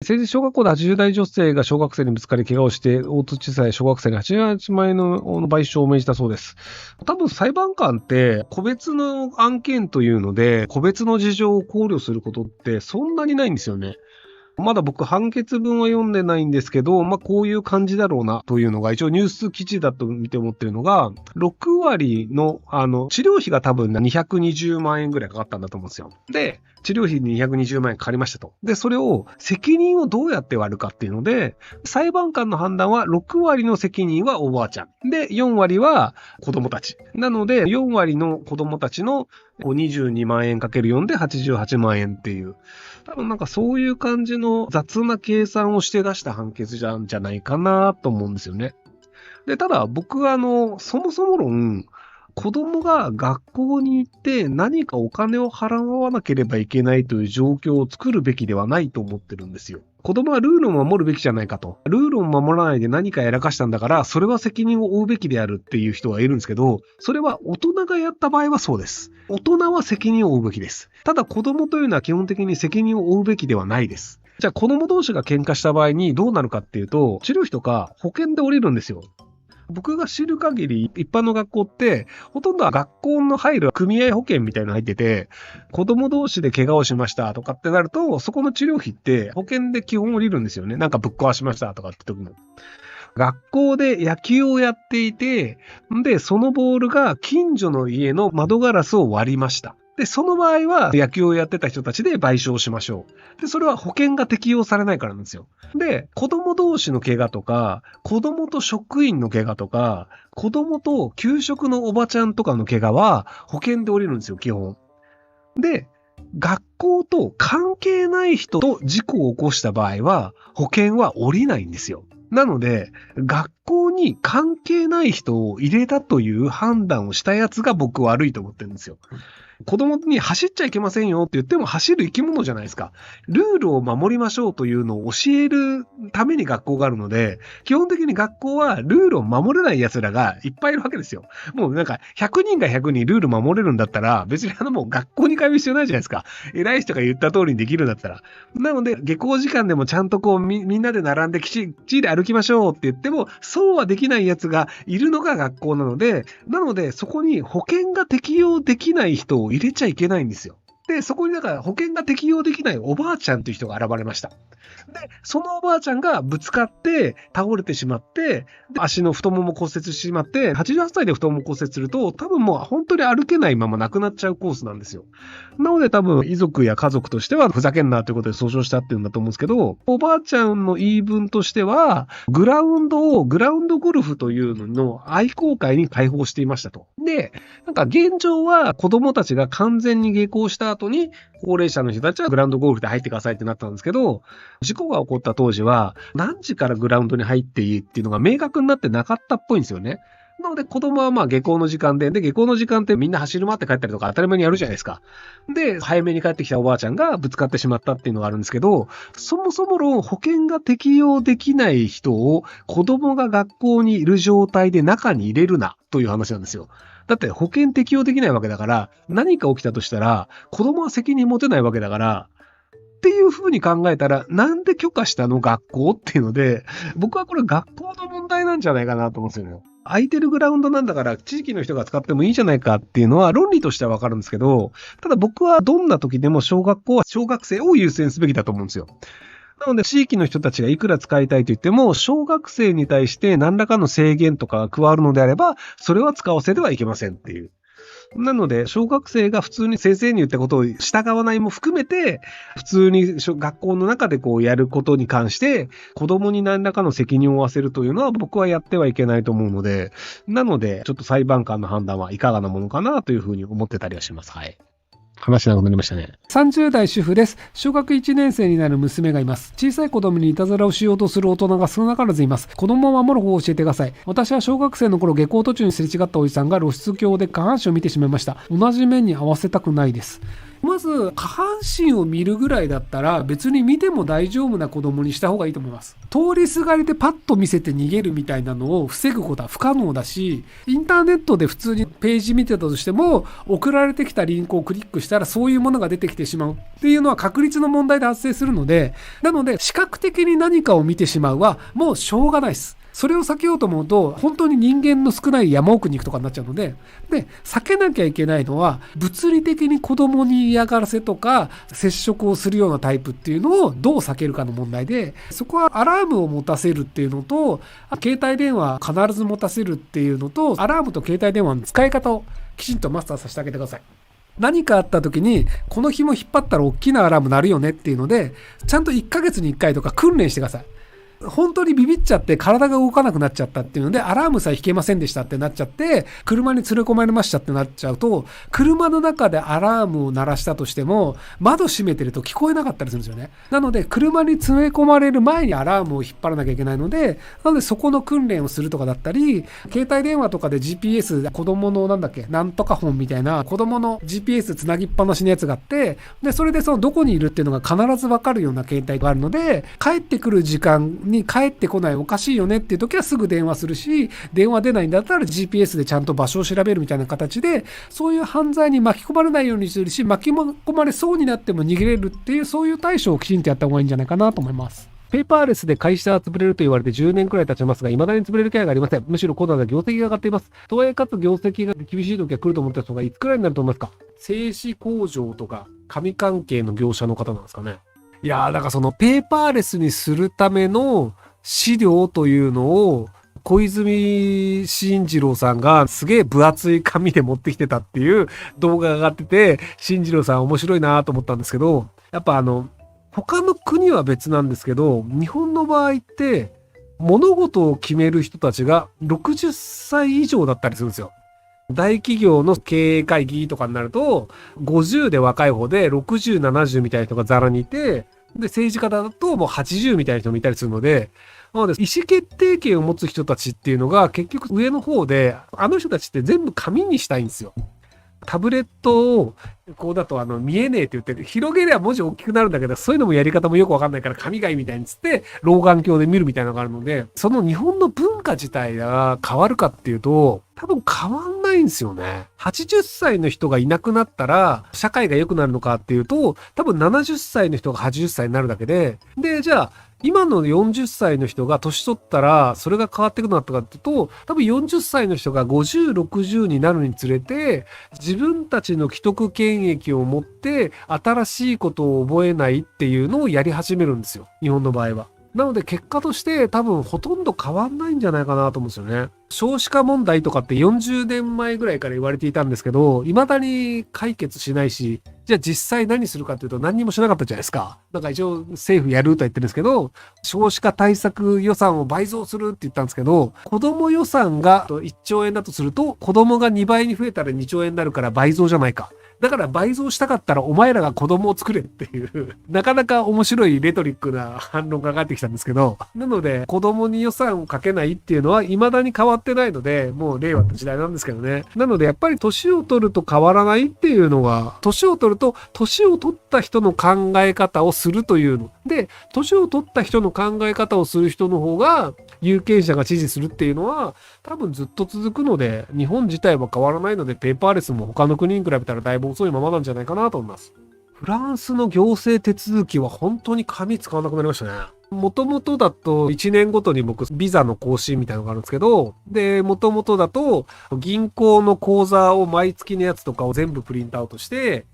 先日小学校で80代女性が小学生にぶつかり怪我をして大津地裁小学生に88万円の賠償を命じたそうです。多分裁判官って個別の案件というので個別の事情を考慮することってそんなにないんですよね。まだ僕判決文は読んでないんですけど、こういう感じだろうなというのが一応ニュース記事だと見て思ってるのが、6割の治療費が多分220万円ぐらいかかったんだと思うんですよ。で、治療費に220万円かかりましたと。で、それを責任をどうやって割るかっていうので、裁判官の判断は6割の責任はおばあちゃん。で、4割は子供たち。なので、4割の子供たちの22万円かける4で88万円っていう。多分そういう感じの雑な計算をして出した判決じゃないかなと思うんですよね。で、ただ僕はそもそも論、子供が学校に行って何かお金を払わなければいけないという状況を作るべきではないと思ってるんですよ。子供はルールを守るべきじゃないかと。ルールを守らないで何かやらかしたんだから、それは責任を負うべきであるっていう人がいるんですけど、それは大人がやった場合はそうです。大人は責任を負うべきです。ただ子供というのは基本的に責任を負うべきではないです。じゃあ子供同士が喧嘩した場合にどうなるかっていうと、治療費とか保険で降りるんですよ。僕が知る限り一般の学校ってほとんどは学校の入る組合保険みたいなの入ってて、子供同士で怪我をしましたとかってなると、そこの治療費って保険で基本降りるんですよね。なんかぶっ壊しましたとかって時も。学校で野球をやっていて、で、そのボールが近所の家の窓ガラスを割りました。で、その場合は野球をやってた人たちで賠償しましょう。で、それは保険が適用されないからなんですよ。で、子供同士の怪我とか、子供と職員の怪我とか、子供と給食のおばちゃんとかの怪我は保険で降りるんですよ、基本。で、学校と関係ない人と事故を起こした場合は保険は降りないんですよ。なので、学校に関係ない人を入れたという判断をしたやつが僕は悪いと思ってるんですよ。子供に走っちゃいけませんよって言っても走る生き物じゃないですか。ルールを守りましょうというのを教えるために学校があるので、基本的に学校はルールを守れない奴らがいっぱいいるわけですよ。もう100人が100人ルール守れるんだったら、別にもう学校に通う必要ないじゃないですか。偉い人が言った通りにできるんだったら。なので、下校時間でもちゃんとみんなで並んできちり歩きましょうって言っても、そうはできない奴がいるのが学校なので、そこに保険が適用できない人を入れちゃいけないんですよ。で、そこに保険が適用できないおばあちゃんという人が現れました。で、そのおばあちゃんがぶつかって倒れてしまって、足の太もも骨折してしまって、88歳で太もも骨折すると、多分もう本当に歩けないまま亡くなっちゃうコースなんですよ。なので多分遺族や家族としてはふざけんなということで訴訟したっていうんだと思うんですけど、おばあちゃんの言い分としては、グラウンドゴルフというのの愛好会に開放していましたと。で、現状は子供たちが完全に下校した後に高齢者の人たちはグラウンドゴルフで入ってくださいってなったんですけど、事故が起こった当時は何時からグラウンドに入っていいっていうのが明確になってなかったっぽいんですよね。なので子供は下校の時間で、下校の時間ってみんな走り回って帰ったりとか当たり前にやるじゃないですか。で、早めに帰ってきたおばあちゃんがぶつかってしまったっていうのがあるんですけど、そもそも論保険が適用できない人を子供が学校にいる状態で中に入れるなという話なんですよ。だって保険適用できないわけだから、何か起きたとしたら子供は責任持てないわけだから、っていう風に考えたら、なんで許可したの学校っていうので、僕はこれ学校の問題なんじゃないかなと思うんですよね。空いてるグラウンドなんだから地域の人が使ってもいいじゃないかっていうのは論理としてはわかるんですけど、ただ僕はどんな時でも小学校は小学生を優先すべきだと思うんですよ。なので地域の人たちがいくら使いたいと言っても、小学生に対して何らかの制限とかが加わるのであれば、それは使わせてはいけませんっていう。なので、小学生が普通に先生に言ったことを従わないも含めて、普通に学校の中でやることに関して、子供に何らかの責任を負わせるというのは僕はやってはいけないと思うので、なので、ちょっと裁判官の判断はいかがなものかなというふうに思ってたりはします。はい。話長くなりましたね。30代主婦です。小学1年生になる娘がいます。小さい子供にいたずらをしようとする大人が少なからずいます。子供を守る方を教えてください。私は小学生の頃下校途中にすれ違ったおじさんが露出鏡で下半身を見てしまいました。同じ目に合わせたくないです。まず下半身を見るぐらいだったら別に見ても大丈夫な子供にした方がいいと思います。通りすがりでパッと見せて逃げるみたいなのを防ぐことは不可能だし、インターネットで普通にページ見てたとしても送られてきたリンクをクリックしたらそういうものが出てきてしまうっていうのは確率の問題で発生するので、なので視覚的に何かを見てしまうはもうしょうがないです。それを避けようと思うと本当に人間の少ない山奥に行くとかになっちゃうので、避けなきゃいけないのは物理的に子供に嫌がらせとか接触をするようなタイプっていうのをどう避けるかの問題で、そこはアラームを持たせるっていうのと、携帯電話必ず持たせるっていうのと、アラームと携帯電話の使い方をきちんとマスターさせてあげてください。何かあった時にこの紐引っ張ったら大きなアラーム鳴るよねっていうので、ちゃんと1ヶ月に1回とか訓練してください。本当にビビっちゃって体が動かなくなっちゃったっていうので、アラームさえ引けませんでしたってなっちゃって車に連れ込まれましたってなっちゃうと、車の中でアラームを鳴らしたとしても窓閉めてると聞こえなかったりするんですよね。なので車に詰め込まれる前にアラームを引っ張らなきゃいけないので、そこの訓練をするとかだったり、携帯電話とかで GPS、 子供のなんとか本みたいな子供の GPS つなぎっぱなしのやつがあって、でそれでそのどこにいるっていうのが必ず分かるような携帯があるので、帰ってくる時間に帰ってこない、おかしいよねっていう時はすぐ電話するし、電話出ないんだったら GPS でちゃんと場所を調べるみたいな形で、そういう犯罪に巻き込まれないようにするし、巻き込まれそうになっても逃げれるっていう、そういう対処をきちんとやった方がいいんじゃないかなと思います。ペーパーレスで会社は潰れると言われて10年くらい経ちますが、未だに潰れる気配がありません。むしろコロナで業績が上がっています。とはいえかつ業績が厳しい時が来ると思った人がいつくらいになると思いますか？製紙工場とか紙関係の業者の方なんですかね。いやー、だからそのペーパーレスにするための資料というのを小泉進次郎さんがすげえ分厚い紙で持ってきてたっていう動画が上がってて、進次郎さん面白いなと思ったんですけど、やっぱ他の国は別なんですけど、日本の場合って物事を決める人たちが60歳以上だったりするんですよ。大企業の経営会議とかになると50で若い方で60、70みたいな人がザラにいて、で政治家だともう80みたいな人もいたりするので、なので意思決定権を持つ人たちっていうのが結局上の方で、あの人たちって全部紙にしたいんですよ。タブレットをこうだと見えねえって言って広げれば文字大きくなるんだけど、そういうのもやり方もよくわかんないから紙がいいみたいにつって老眼鏡で見るみたいなのがあるので、その日本の文化自体が変わるかっていうと多分変わんないんですよね。80歳の人がいなくなったら社会が良くなるのかっていうと、多分70歳の人が80歳になるだけで、じゃあ今の40歳の人が年取ったらそれが変わっていくのかっていうと、多分40歳の人が50、60になるにつれて自分たちの既得権益を持って新しいことを覚えないっていうのをやり始めるんですよ、日本の場合は。なので結果として多分ほとんど変わんないんじゃないかなと思うんですよね。少子化問題とかって40年前ぐらいから言われていたんですけど、未だに解決しないし、じゃあ実際何するかっていうと何にもしなかったじゃないですか。なんか一応政府やるとは言ってるんですけど、少子化対策予算を倍増するって言ったんですけど、子供予算が1兆円だとすると、子供が2倍に増えたら2兆円になるから倍増じゃないか。だから倍増したかったらお前らが子供を作れっていうなかなか面白いレトリックな反論が返ってきたんですけど、なので子供に予算をかけないっていうのは未だに変わってないので、もう令和って時代なんですけどね。なのでやっぱり年を取ると変わらないっていうのは、年を取ると年を取った人の考え方をするというので、年を取った人の考え方をする人の方が有権者が支持するっていうのは多分ずっと続くので、日本自体は変わらないので、ペーパーレスも他の国に比べたらだいぶ遅いままなんじゃないかなと思います。フランスの行政手続きは本当に紙使わなくなりましたね。もともとだと1年ごとに僕ビザの更新みたいなのがあるんですけど、でもともとだと銀行の口座を毎月のやつとかを全部プリントアウトして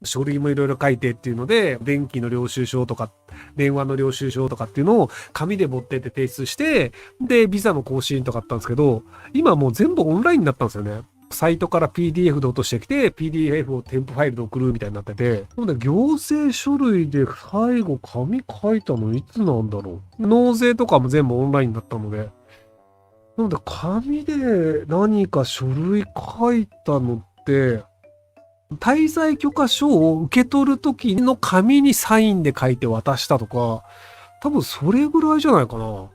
書類もいろいろ書いてっていうので、電気の領収書とか電話の領収書とかっていうのを紙で持ってって提出して、でビザの更新とかあったんですけど、今もう全部オンラインになったんですよね。サイトから PDF で落としてきて PDF を添付ファイルで送るみたいになってて、なので行政書類で最後紙書いたのいつなんだろう。納税とかも全部オンラインになったので、なので紙で何か書類書いたのって滞在許可書を受け取る時の紙にサインで書いて渡したとか、多分それぐらいじゃないかな。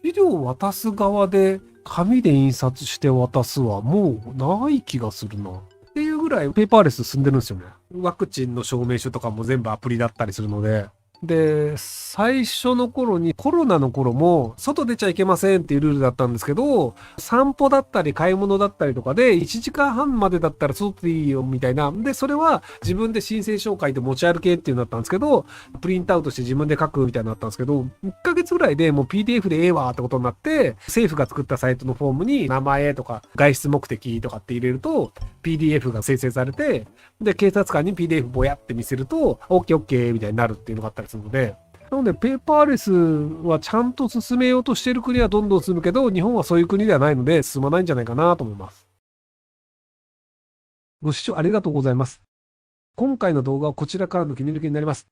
資料を渡す側で紙で印刷して渡すはもうない気がするな。っていうぐらいペーパーレス進んでるんですよね。ワクチンの証明書とかも全部アプリだったりするので。で、最初の頃にコロナの頃も外出ちゃいけませんっていうルールだったんですけど、散歩だったり買い物だったりとかで1時間半までだったら外でいいよみたいな。で、それは自分で申請書を書いて持ち歩けっていうのだったんですけど、プリントアウトして自分で書くみたいになったんですけど、1ヶ月ぐらいでもう PDF でええわってことになって、政府が作ったサイトのフォームに名前とか外出目的とかって入れると PDF が生成されて、で、警察官に PDF ぼやって見せると、OK OK みたいになるっていうのがあったりするので、なので、ペーパーレスはちゃんと進めようとしている国はどんどん進むけど、日本はそういう国ではないので、進まないんじゃないかなと思います。ご視聴ありがとうございます。今回の動画はこちらからの切り抜きになります。